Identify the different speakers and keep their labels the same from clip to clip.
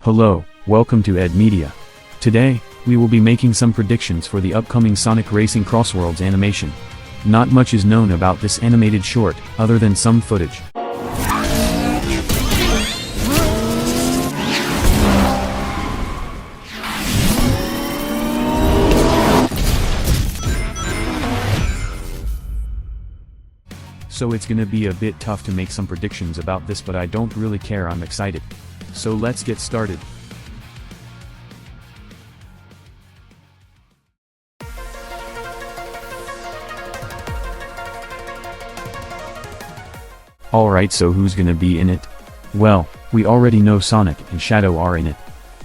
Speaker 1: Hello, welcome to Ed Media. Today, we will be making some predictions for the upcoming Sonic Racing Crossworlds animation. Not much is known about this animated short, other than some footage. So it's gonna be a bit tough to make some predictions about this, but I don't really care, I'm excited. So let's get started. Alright, so who's gonna be in it? Well, we already know Sonic and Shadow are in it.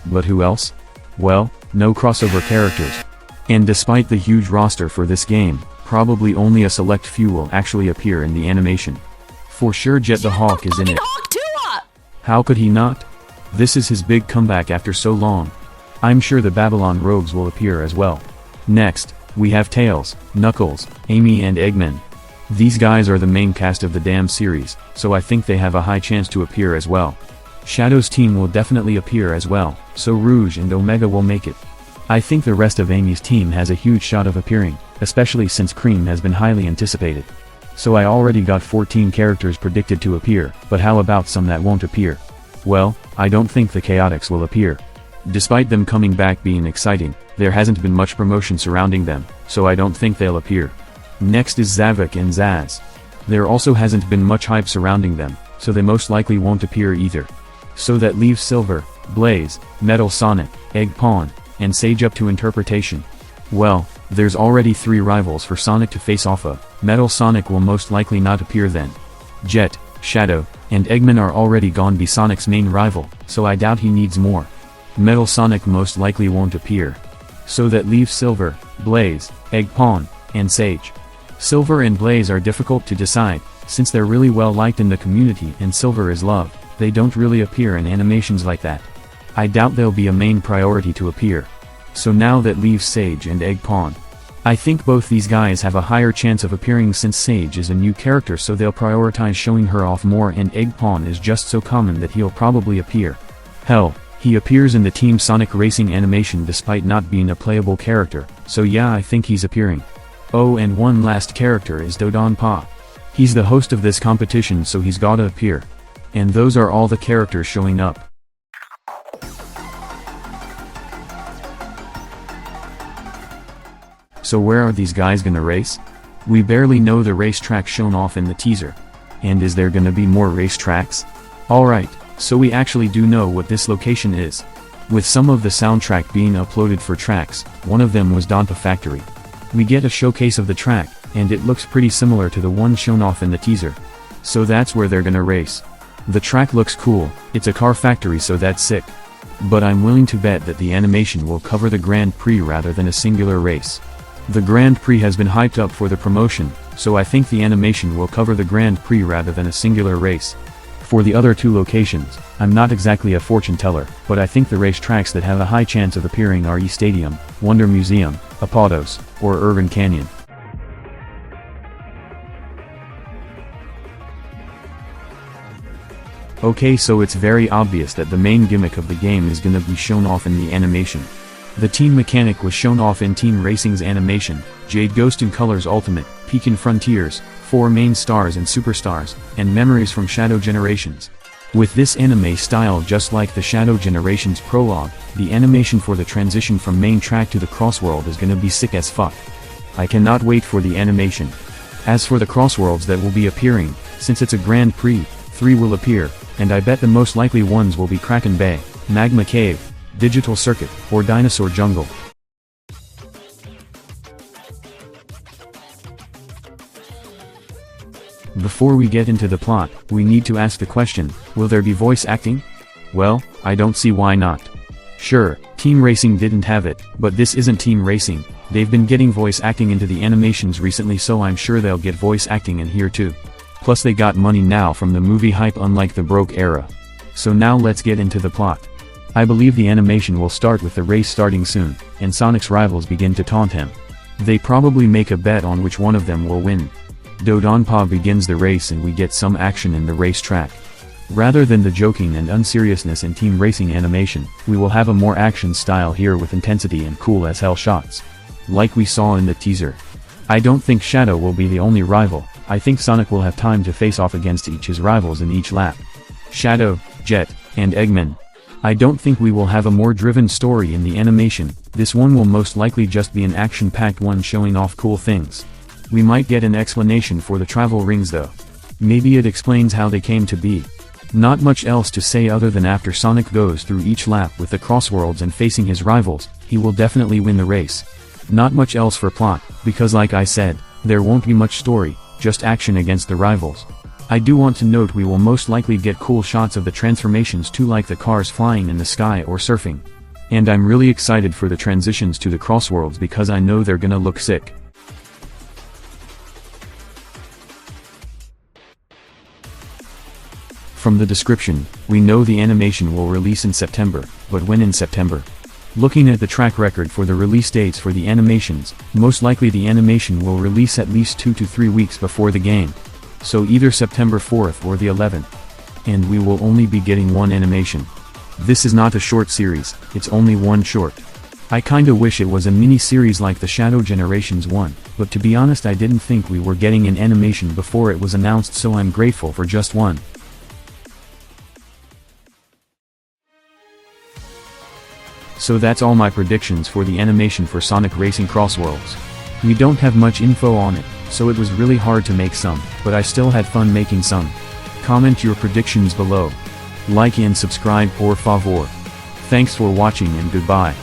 Speaker 1: But who else? Well, no crossover characters. And despite the huge roster for this game, probably only a select few will actually appear in the animation. For sure Jet the Hawk is in it. How could he not? This is his big comeback after so long. I'm sure the Babylon Rogues will appear as well. Next, we have Tails, Knuckles, Amy and Eggman. These guys are the main cast of the damn series, so I think they have a high chance to appear as well. Shadow's team will definitely appear as well, so Rouge and Omega will make it. I think the rest of Amy's team has a huge shot of appearing, especially since Cream has been highly anticipated. So I already got 14 characters predicted to appear, but how about some that won't appear? Well, I don't think the Chaotix will appear. Despite them coming back being exciting, there hasn't been much promotion surrounding them, so I don't think they'll appear. Next is Zavok and Zaz. There also hasn't been much hype surrounding them, so they most likely won't appear either. So that leaves Silver, Blaze, Metal Sonic, Egg Pawn, and Sage up to interpretation. Well, there's already 3 rivals for Sonic to face off of. Metal Sonic will most likely not appear then. Jet, Shadow, and Eggman are already gone be Sonic's main rival, so I doubt he needs more. Metal Sonic most likely won't appear. So that leaves Silver, Blaze, Egg Pawn, and Sage. Silver and Blaze are difficult to decide, since they're really well liked in the community and Silver is loved, they don't really appear in animations like that. I doubt they'll be a main priority to appear. So now that leaves Sage and Egg Pawn. I think both these guys have a higher chance of appearing since Sage is a new character, so they'll prioritize showing her off more, and Egg Pawn is just so common that he'll probably appear. Hell, he appears in the Team Sonic Racing animation despite not being a playable character, so yeah, I think he's appearing. Oh, and one last character is Dodonpa. He's the host of this competition, so he's gotta appear. And those are all the characters showing up. So where are these guys gonna race? We barely know the racetrack shown off in the teaser. And is there gonna be more racetracks? Alright, so we actually do know what this location is. With some of the soundtrack being uploaded for tracks, one of them was Donpa Factory. We get a showcase of the track, and it looks pretty similar to the one shown off in the teaser. So that's where they're gonna race. The track looks cool, it's a car factory, so that's sick. But I'm willing to bet that the animation will cover the Grand Prix rather than a singular race. The Grand Prix has been hyped up for the promotion, so I think the animation will cover the Grand Prix rather than a singular race. For the other 2 locations, I'm not exactly a fortune teller, but I think the racetracks that have a high chance of appearing are E-Stadium, Wonder Museum, Apodos, or Urban Canyon. Okay, so it's very obvious that the main gimmick of the game is gonna be shown off in the animation. The team mechanic was shown off in Team Racing's animation, Jade Ghost and Colors Ultimate, Pekin Frontiers, 4 main stars and superstars, and memories from Shadow Generations. With this anime style just like the Shadow Generations prologue, the animation for the transition from main track to the Crossworld is gonna be sick as fuck. I cannot wait for the animation. As for the Crossworlds that will be appearing, since it's a Grand Prix, 3 will appear, and I bet the most likely ones will be Kraken Bay, Magma Cave, Digital Circuit, or Dinosaur Jungle. Before we get into the plot, we need to ask the question, will there be voice acting? Well, I don't see why not. Sure, Team Racing didn't have it, but this isn't Team Racing. They've been getting voice acting into the animations recently, so I'm sure they'll get voice acting in here too. Plus they got money now from the movie hype, unlike the broke era. So now let's get into the plot. I believe the animation will start with the race starting soon, and Sonic's rivals begin to taunt him. They probably make a bet on which one of them will win. Dodonpa begins the race and we get some action in the racetrack. Rather than the joking and unseriousness in team racing animation, we will have a more action style here with intensity and cool as hell shots. Like we saw in the teaser. I don't think Shadow will be the only rival. I think Sonic will have time to face off against his rivals in each lap. Shadow, Jet, and Eggman. I don't think we will have a more driven story in the animation. This one will most likely just be an action-packed one showing off cool things. We might get an explanation for the travel rings though. Maybe it explains how they came to be. Not much else to say other than after Sonic goes through each lap with the Crossworlds and facing his rivals, he will definitely win the race. Not much else for plot, because like I said, there won't be much story, just action against the rivals. I do want to note we will most likely get cool shots of the transformations too, like the cars flying in the sky or surfing. And I'm really excited for the transitions to the Crossworlds because I know they're gonna look sick. From the description, we know the animation will release in September, but when in September? Looking at the track record for the release dates for the animations, most likely the animation will release at least 2 to 3 weeks before the game. So either September 4th or the 11th. And we will only be getting one animation. This is not a short series, it's only one short. I kinda wish it was a mini-series like the Shadow Generations one, but to be honest I didn't think we were getting an animation before it was announced, so I'm grateful for just one. So that's all my predictions for the animation for Sonic Racing Crossworlds. We don't have much info on it, so it was really hard to make some, but I still had fun making some. Comment your predictions below. Like and subscribe por favor. Thanks for watching and goodbye.